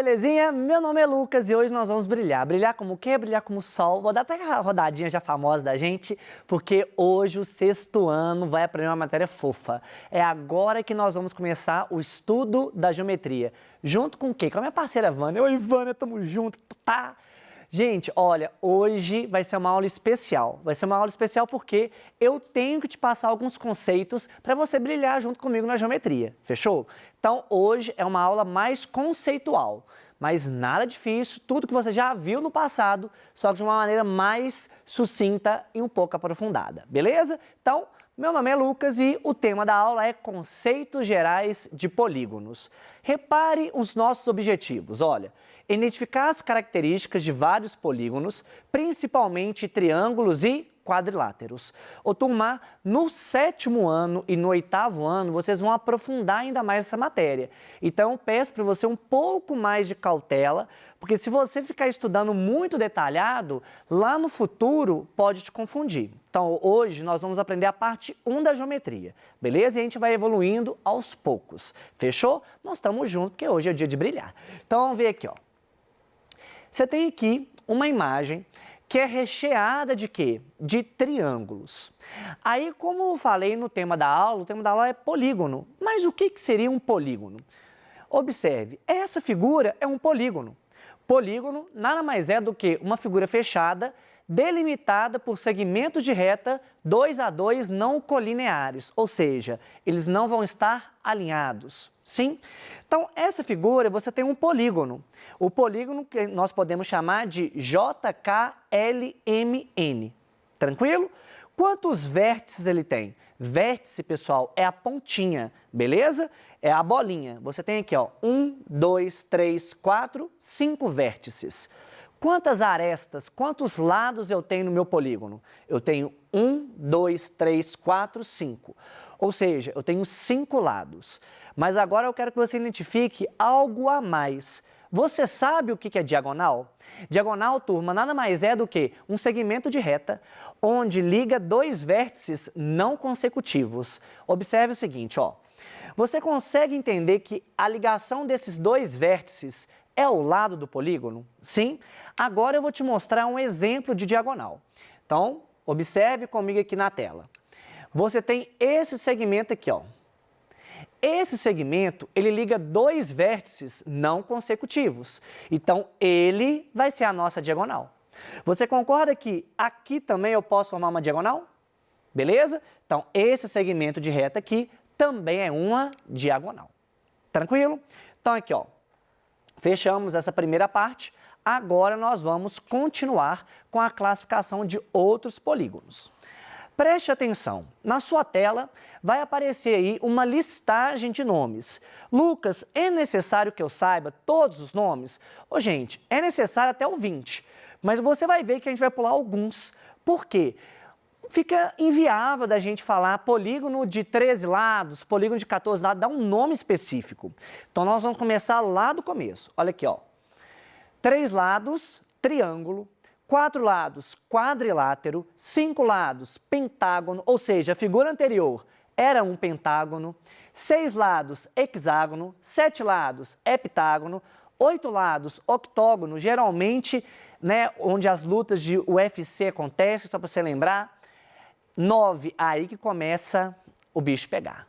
belezinha? Meu nome é Lucas e hoje nós vamos brilhar. Brilhar como o quê? Brilhar como o sol. Vou dar até a rodadinha já famosa da gente, porque hoje o sexto ano vai aprender uma matéria fofa. É agora que nós vamos começar o estudo da geometria. Junto com o quê? Com a minha parceira Vânia. Oi, Vânia, tamo junto, tá? Gente, olha, hoje vai ser uma aula especial. Vai ser uma aula especial porque eu tenho que te passar alguns conceitos para você brilhar junto comigo na geometria, fechou? Então, hoje é uma aula mais conceitual, mas nada difícil, tudo que você já viu no passado, só que de uma maneira mais sucinta e um pouco aprofundada, beleza? Então, meu nome é Lucas e o tema da aula é conceitos gerais de polígonos. Repare os nossos objetivos, olha, identificar as características de vários polígonos, principalmente triângulos e quadriláteros. Ô turma, no sétimo ano e no oitavo ano, vocês vão aprofundar ainda mais essa matéria. Então, eu peço para você um pouco mais de cautela, porque se você ficar estudando muito detalhado, lá no futuro pode te confundir. Então, hoje nós vamos aprender a parte 1 da geometria, beleza? E a gente vai evoluindo aos poucos. Fechou? Nós estamos juntos, porque hoje é o dia de brilhar. Então, vamos ver aqui, ó. Você tem aqui uma imagem que é recheada de quê? De triângulos. Aí, como eu falei no tema da aula, o tema da aula é polígono. Mas o que seria um polígono? Observe, essa figura é um polígono. Polígono nada mais é do que uma figura fechada, delimitada por segmentos de reta 2 a 2 não colineares, ou seja, eles não vão estar alinhados, sim? Então, essa figura, você tem um polígono. O polígono que nós podemos chamar de JKLMN, tranquilo? Quantos vértices ele tem? Vértice, pessoal, é a pontinha, beleza? É a bolinha. Você tem aqui, ó, 1, 2, 3, 4, 5 vértices. Quantas arestas, quantos lados eu tenho no meu polígono? Eu tenho 1, 2, 3, 4, 5. Ou seja, eu tenho 5 lados. Mas agora eu quero que você identifique algo a mais. Você sabe o que é diagonal? Diagonal, turma, nada mais é do que um segmento de reta onde liga dois vértices não consecutivos. Observe o seguinte, ó. Você consegue entender que a ligação desses dois vértices é o lado do polígono? Sim? Agora eu vou te mostrar um exemplo de diagonal. Então, observe comigo aqui na tela. Você tem esse segmento aqui, ó. Esse segmento, ele liga dois vértices não consecutivos. Então, ele vai ser a nossa diagonal. Você concorda que aqui também eu posso formar uma diagonal? Beleza? Então, esse segmento de reta aqui também é uma diagonal. Tranquilo? Então, aqui, ó. Fechamos essa primeira parte, agora nós vamos continuar com a classificação de outros polígonos. Preste atenção, na sua tela vai aparecer aí uma listagem de nomes. Lucas, é necessário que eu saiba todos os nomes? Ô, gente, é necessário até o 20, mas você vai ver que a gente vai pular alguns. Por quê? Fica inviável da gente falar polígono de 13 lados, polígono de 14 lados, dá um nome específico. Então, nós vamos começar lá do começo. Olha aqui, ó. 3 lados, triângulo. 4 lados, quadrilátero. 5 lados, pentágono, ou seja, a figura anterior era um pentágono. 6 lados, hexágono. 7 lados, heptágono. 8 lados, octógono, geralmente, né, onde as lutas de UFC acontecem, só para você lembrar. 9, aí que começa o bicho pegar.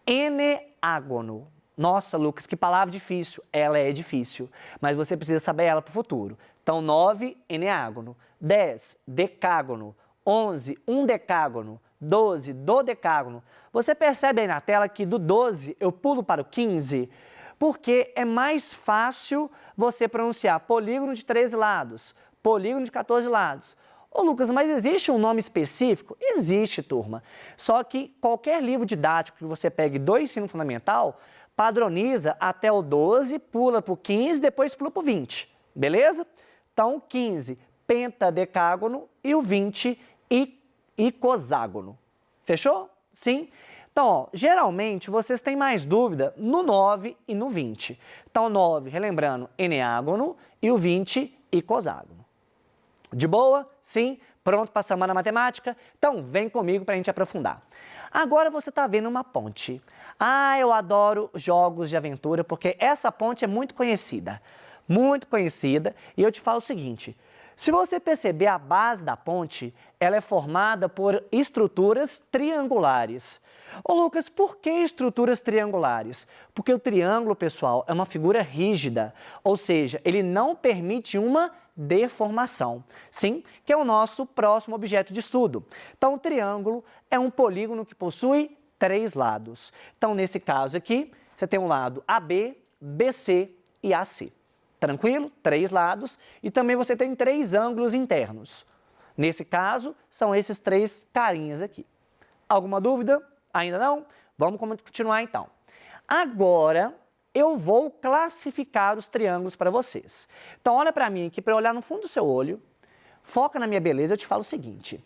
Eneágono. Nossa, Lucas, que palavra difícil. Ela é difícil, mas você precisa saber ela para o futuro. Então, 9, eneágono. 10, decágono. 11, undecágono. 12, dodecágono. Você percebe aí na tela que do 12 eu pulo para o 15, porque é mais fácil você pronunciar polígono de 13 lados, polígono de 14 lados. Ô Lucas, mas existe um nome específico? Existe, turma. Só que qualquer livro didático que você pegue do ensino fundamental, padroniza até o 12, pula para o 15, depois pula para o 20. Beleza? Então, 15, pentadecágono e o 20, icoságono. Fechou? Sim? Então, ó, geralmente vocês têm mais dúvida no 9 e no 20. Então, 9, relembrando, eneágono e o 20, icoságono. De boa? Sim? Pronto para a semana matemática? Então, vem comigo para a gente aprofundar. Agora você está vendo uma ponte. Ah, eu adoro jogos de aventura porque essa ponte é muito conhecida. muito conhecida, e eu te falo o seguinte, se você perceber a base da ponte, ela é formada por estruturas triangulares. Ô Lucas, por que estruturas triangulares? Porque o triângulo, pessoal, é uma figura rígida, ou seja, ele não permite uma deformação, sim, que é o nosso próximo objeto de estudo. Então, o triângulo é um polígono que possui 3 lados. Então, nesse caso aqui, você tem um lado AB, BC e AC. Tranquilo? 3 lados. E também você tem 3 ângulos internos. Nesse caso, são esses 3 carinhas aqui. Alguma dúvida? Ainda não? Vamos continuar então. Agora, eu vou classificar os triângulos para vocês. Então, olha para mim aqui, para eu olhar no fundo do seu olho, foca na minha beleza, eu te falo o seguinte.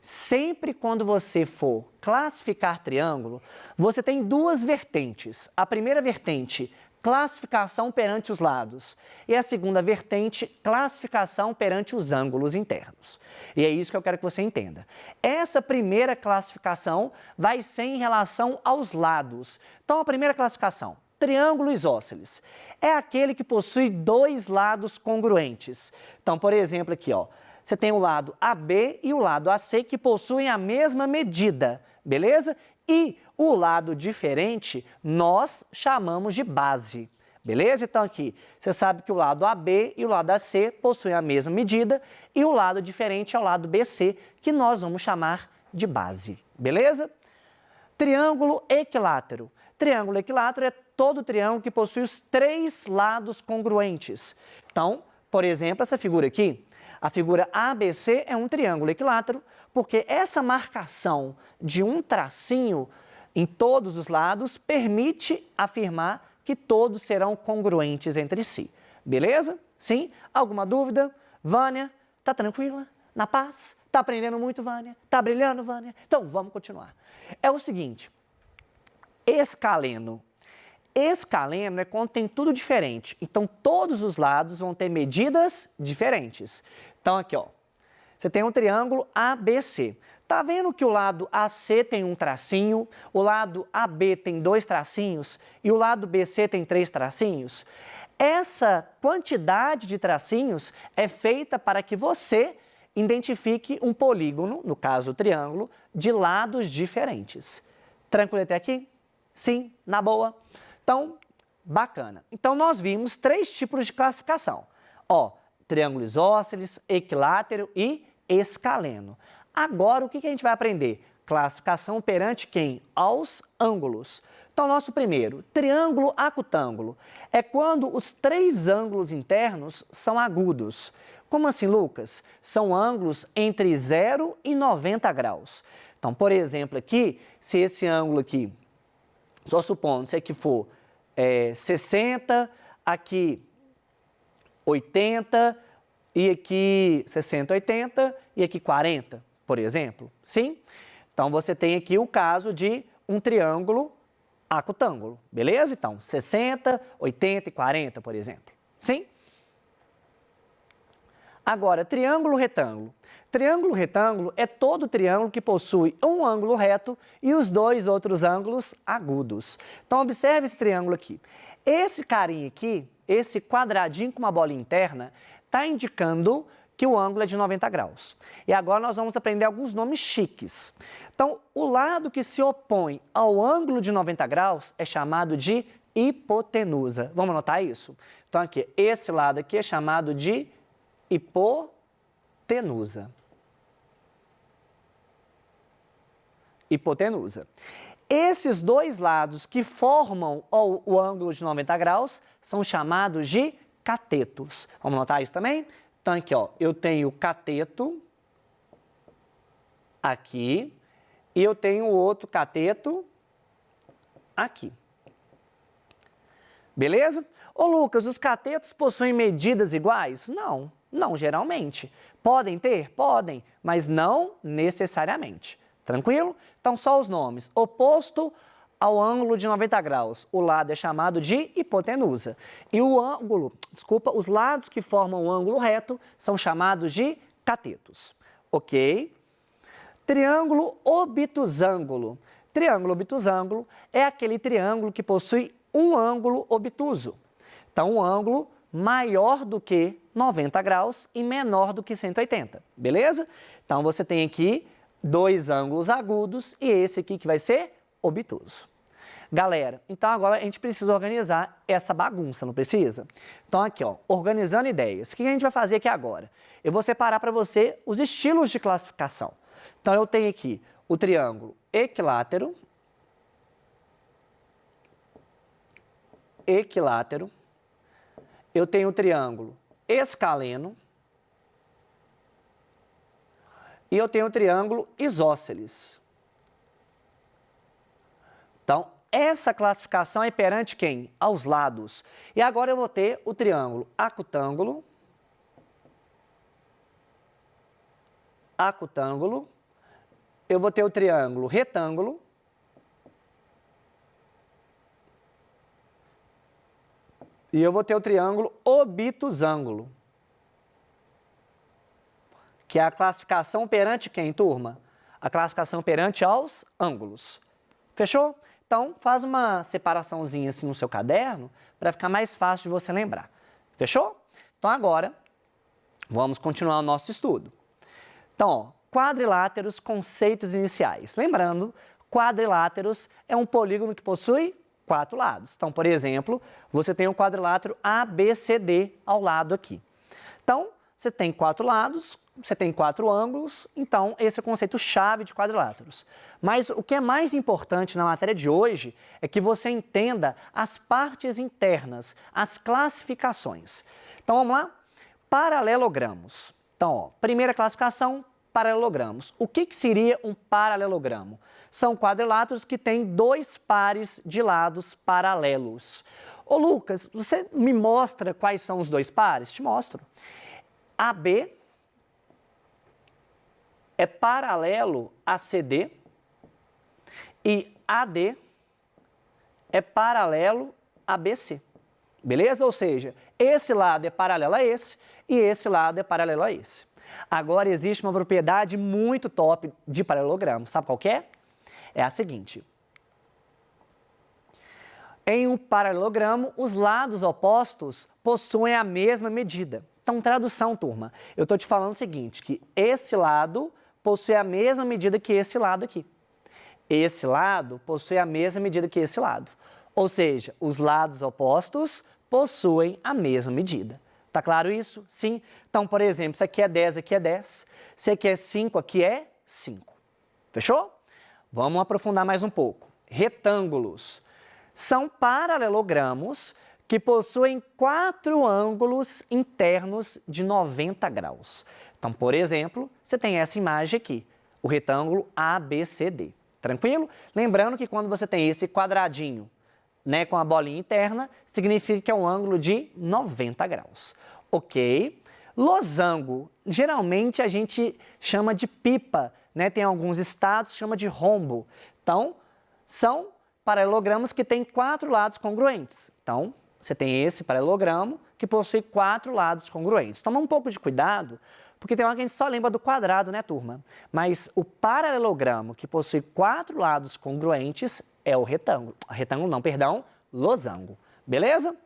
Sempre quando você for classificar triângulo, você tem 2 vertentes. A primeira vertente, classificação perante os lados. E a segunda vertente, classificação perante os ângulos internos. E é isso que eu quero que você entenda. Essa primeira classificação vai ser em relação aos lados. Então, a primeira classificação, triângulo isósceles, é aquele que possui 2 lados congruentes. Então, por exemplo, aqui, ó, você tem o lado AB e o lado AC que possuem a mesma medida, beleza? E o lado diferente nós chamamos de base, beleza? Então aqui, você sabe que o lado AB e o lado AC possuem a mesma medida e o lado diferente é o lado BC, que nós vamos chamar de base, beleza? Triângulo equilátero. Triângulo equilátero é todo triângulo que possui os 3 lados congruentes. Então, por exemplo, essa figura aqui, a figura ABC é um triângulo equilátero, porque essa marcação de um tracinho em todos os lados permite afirmar que todos serão congruentes entre si. Beleza? Sim? Alguma dúvida? Vânia, tá tranquila? Na paz? Tá aprendendo muito, Vânia? Tá brilhando, Vânia? Então, vamos continuar. É o seguinte, escaleno. Escaleno é quando tem tudo diferente. Então, todos os lados vão ter medidas diferentes. Então, aqui, ó, você tem um triângulo ABC. Tá vendo que o lado AC tem um tracinho, o lado AB tem 2 tracinhos e o lado BC tem 3 tracinhos? Essa quantidade de tracinhos é feita para que você identifique um polígono, no caso o triângulo, de lados diferentes. Tranquilo até aqui? Sim, na boa. Então, bacana. Então, nós vimos 3 tipos de classificação. Ó, triângulo isósceles, equilátero e escaleno. Agora, o que a gente vai aprender? Classificação perante quem? Aos ângulos. Então, nosso primeiro, triângulo acutângulo, é quando os 3 ângulos internos são agudos. Como assim, Lucas? São ângulos entre 0 e 90 graus. Então, por exemplo, aqui, se esse ângulo aqui, só supondo, se aqui for 60, aqui 80, e aqui 60, 80, e aqui 40, por exemplo. Sim? Então, você tem aqui o caso de um triângulo acutângulo, beleza? Então, 60, 80 e 40, por exemplo. Sim? Agora, triângulo retângulo. Triângulo retângulo é todo triângulo que possui um ângulo reto e os 2 outros ângulos agudos. Então, observe esse triângulo aqui. Esse carinha aqui, esse quadradinho com uma bolinha interna, está indicando que o ângulo é de 90 graus. E agora nós vamos aprender alguns nomes chiques. Então, o lado que se opõe ao ângulo de 90 graus é chamado de hipotenusa. Vamos anotar isso? Então, aqui, esse lado aqui é chamado de hipotenusa. Hipotenusa. Esses 2 lados que formam o ângulo de 90 graus são chamados de catetos. Vamos anotar isso também? Então, aqui, ó, eu tenho cateto aqui e eu tenho outro cateto aqui. Beleza? Ô, Lucas, os catetos possuem medidas iguais? Não, não geralmente. Podem ter? Podem, mas não necessariamente. Tranquilo? Então, só os nomes. Oposto ao ângulo de 90 graus, o lado é chamado de hipotenusa. E o ângulo, os lados que formam o ângulo reto são chamados de catetos. Ok? Triângulo obtusângulo. Triângulo obtusângulo é aquele triângulo que possui um ângulo obtuso. Então, um ângulo maior do que 90 graus e menor do que 180, beleza? Então, você tem aqui dois ângulos agudos e esse aqui que vai ser obtuso. Galera, então agora a gente precisa organizar essa bagunça, não precisa? Então aqui, ó, organizando ideias. O que a gente vai fazer aqui agora? Eu vou separar para você os estilos de classificação. Então eu tenho aqui o triângulo equilátero, eu tenho o triângulo escaleno e eu tenho o triângulo isósceles. Então, essa classificação é perante quem? Aos lados. E agora eu vou ter o triângulo acutângulo, eu vou ter o triângulo retângulo, e eu vou ter o triângulo obtusângulo, que é a classificação perante quem, turma? A classificação perante aos ângulos. Fechou? Então, faz uma separaçãozinha assim no seu caderno para ficar mais fácil de você lembrar. Fechou? Então, agora, vamos continuar o nosso estudo. Então, ó, quadriláteros, conceitos iniciais. Lembrando, quadriláteros é um polígono que possui 4 lados. Então, por exemplo, você tem um quadrilátero ABCD ao lado aqui. Então, você tem 4 lados, você tem 4 ângulos, então esse é o conceito-chave de quadriláteros. Mas o que é mais importante na matéria de hoje é que você entenda as partes internas, as classificações. Então, vamos lá? Paralelogramos. Então, ó, primeira classificação, paralelogramos. O que seria um paralelogramo? São quadriláteros que têm 2 pares de lados paralelos. Ô Lucas, você me mostra quais são os 2 pares? Te mostro. AB é paralelo a CD e AD é paralelo a BC. Beleza? Ou seja, esse lado é paralelo a esse e esse lado é paralelo a esse. Agora, existe uma propriedade muito top de paralelogramo. Sabe qual que é? É a seguinte. Em um paralelogramo, os lados opostos possuem a mesma medida. Então, tradução, turma. Eu estou te falando o seguinte, que esse lado possui a mesma medida que esse lado aqui. Esse lado possui a mesma medida que esse lado. Ou seja, os lados opostos possuem a mesma medida. Tá claro isso? Sim. Então, por exemplo, isso aqui é 10, aqui é 10. Isso aqui é 5, aqui é 5. Fechou? Vamos aprofundar mais um pouco. Retângulos. São paralelogramos que possuem 4 ângulos internos de 90 graus. Então, por exemplo, você tem essa imagem aqui, o retângulo ABCD. Tranquilo? Lembrando que quando você tem esse quadradinho, né, com a bolinha interna, significa que é um ângulo de 90 graus. Ok? Losango, geralmente a gente chama de pipa, né? Tem alguns estados que chama de rombo. Então, são paralelogramos que têm 4 lados congruentes. Então, você tem esse paralelogramo que possui 4 lados congruentes. Toma um pouco de cuidado, porque tem hora que a gente só lembra do quadrado, né, turma? Mas o paralelogramo que possui 4 lados congruentes é o retângulo. Retângulo não, perdão, losango. Beleza?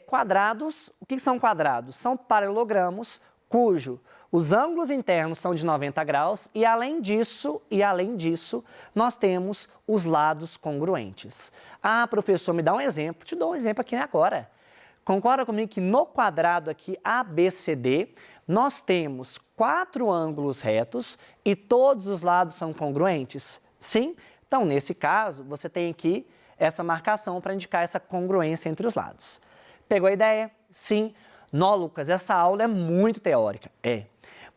Quadrados, o que são quadrados? São paralelogramos cujo os ângulos internos são de 90 graus e além disso, nós temos os lados congruentes. Ah, professor, me dá um exemplo. Te dou um exemplo aqui agora. Concorda comigo que no quadrado aqui ABCD, nós temos 4 ângulos retos e todos os lados são congruentes? Sim? Então, nesse caso, você tem aqui essa marcação para indicar essa congruência entre os lados. Pegou a ideia? Sim. Nó, Lucas, essa aula é muito teórica.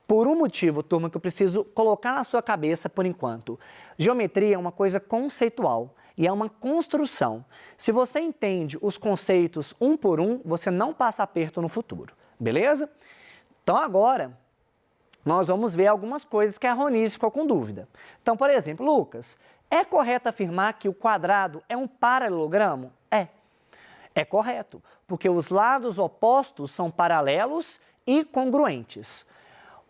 Por um motivo, turma, que eu preciso colocar na sua cabeça por enquanto. Geometria é uma coisa conceitual e é uma construção. Se você entende os conceitos um por um, você não passa aperto no futuro. Beleza? Então, agora, nós vamos ver algumas coisas que a Ronice ficou com dúvida. Então, por exemplo, Lucas, é correto afirmar que o quadrado é um paralelogramo? É correto, porque os lados opostos são paralelos e congruentes.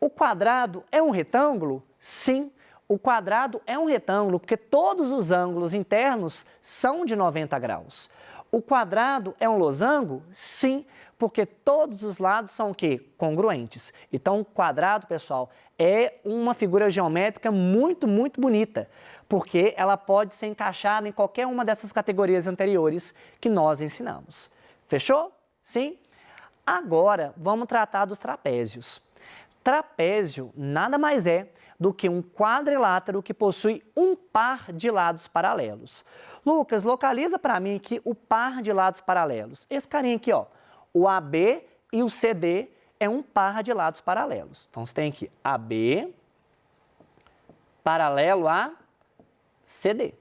O quadrado é um retângulo? Sim, o quadrado é um retângulo porque todos os ângulos internos são de 90 graus. O quadrado é um losango? Sim, porque todos os lados são o quê? Congruentes. Então, o quadrado, pessoal, é uma figura geométrica muito, muito bonita, porque ela pode ser encaixada em qualquer uma dessas categorias anteriores que nós ensinamos. Fechou? Sim? Agora, vamos tratar dos trapézios. Trapézio nada mais é do que um quadrilátero que possui um par de lados paralelos. Lucas, localiza para mim aqui o par de lados paralelos. Esse carinha aqui, ó, o AB e o CD é um par de lados paralelos. Então, você tem aqui AB paralelo a CD.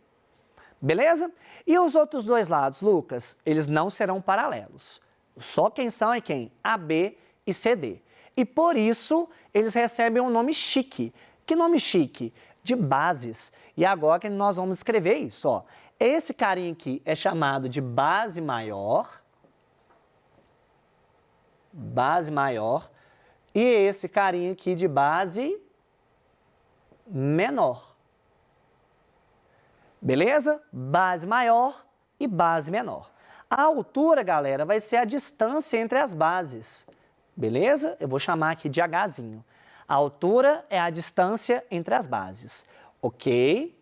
Beleza? E os outros dois lados, Lucas? Eles não serão paralelos. Só quem são é quem? AB e CD. E por isso, eles recebem um nome chique. Que nome chique? De bases. E agora que nós vamos escrever isso, ó. Esse carinha aqui é chamado de base maior. Base maior. E esse carinha aqui de base menor. Beleza? Base maior e base menor. A altura, galera, vai ser a distância entre as bases. Beleza? Eu vou chamar aqui de Hzinho. A altura é a distância entre as bases. Ok?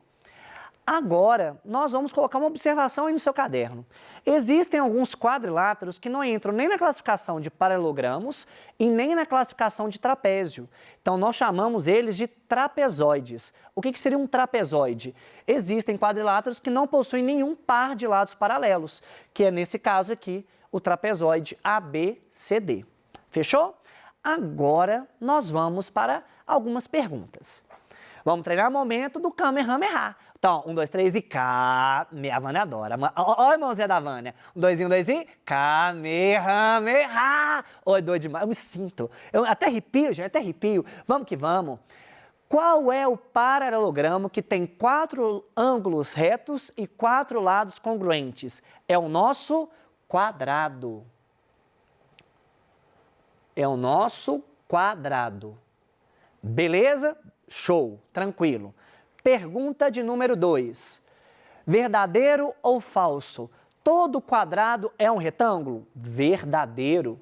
Agora, nós vamos colocar uma observação aí no seu caderno. Existem alguns quadriláteros que não entram nem na classificação de paralelogramos e nem na classificação de trapézio. Então, nós chamamos eles de trapezoides. O que seria um trapezoide? Existem quadriláteros que não possuem nenhum par de lados paralelos, que é nesse caso aqui, o trapezoide ABCD. Fechou? Agora, nós vamos para algumas perguntas. Vamos treinar o momento do Kamehameha. Então, 1, 2, 3 e K. A Vânia adora. Ó a irmãozinha da Vânia. 1, 2 e Kamehameha. Oi, doido demais. Eu me sinto. Eu até arrepio, gente, até arrepio. Vamos que vamos. Qual é o paralelogramo que tem 4 ângulos retos e 4 lados congruentes? É o nosso quadrado. É o nosso quadrado. Beleza? Show, tranquilo. Pergunta de número 2. Verdadeiro ou falso? Todo quadrado é um retângulo? Verdadeiro.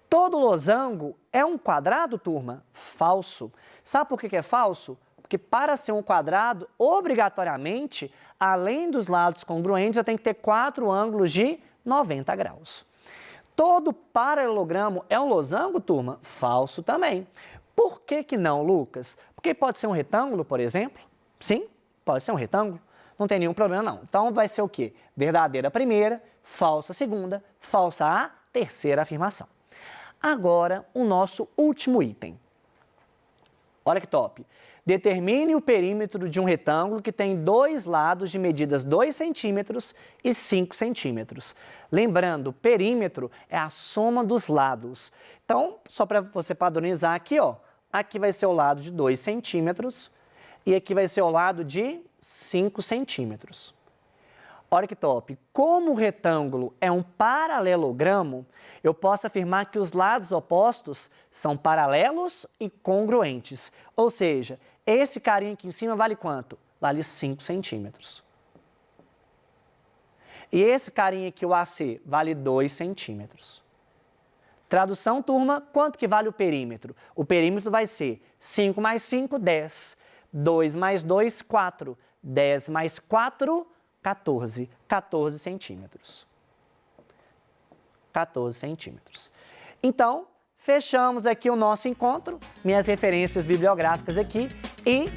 Todo losango é um quadrado, turma? Falso. Sabe por que é falso? Porque para ser um quadrado, obrigatoriamente, além dos lados congruentes, eu tenho que ter 4 ângulos de 90 graus. Todo paralelogramo é um losango, turma? Falso também. Por que não, Lucas? Porque pode ser um retângulo, por exemplo. Sim, pode ser um retângulo. Não tem nenhum problema, não. Então, vai ser o quê? Verdadeira a primeira, falsa a segunda, falsa a terceira afirmação. Agora, o nosso último item. Olha que top. Determine o perímetro de um retângulo que tem 2 lados de medidas 2 centímetros e 5 centímetros. Lembrando, perímetro é a soma dos lados. Então, só para você padronizar aqui, ó. Aqui vai ser o lado de 2 centímetros e aqui vai ser o lado de 5 centímetros. Olha que top. Como o retângulo é um paralelogramo, eu posso afirmar que os lados opostos são paralelos e congruentes. Ou seja, esse carinha aqui em cima vale quanto? Vale 5 centímetros. E esse carinha aqui, o AC, vale 2 centímetros. Tradução, turma, quanto que vale o perímetro? O perímetro vai ser 5 mais 5, 10. 2 mais 2, 4. 10 mais 4, 14. 14 centímetros. 14 centímetros. Então, fechamos aqui o nosso encontro, minhas referências bibliográficas aqui e,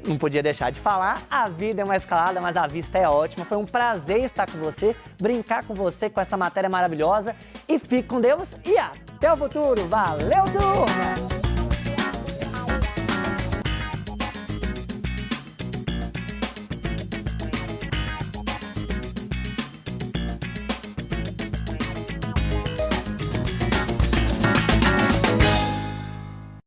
não podia deixar de falar, a vida é uma escalada, mas a vista é ótima. Foi um prazer estar com você, brincar com você com essa matéria maravilhosa e fique com Deus e até o futuro. Valeu, turma!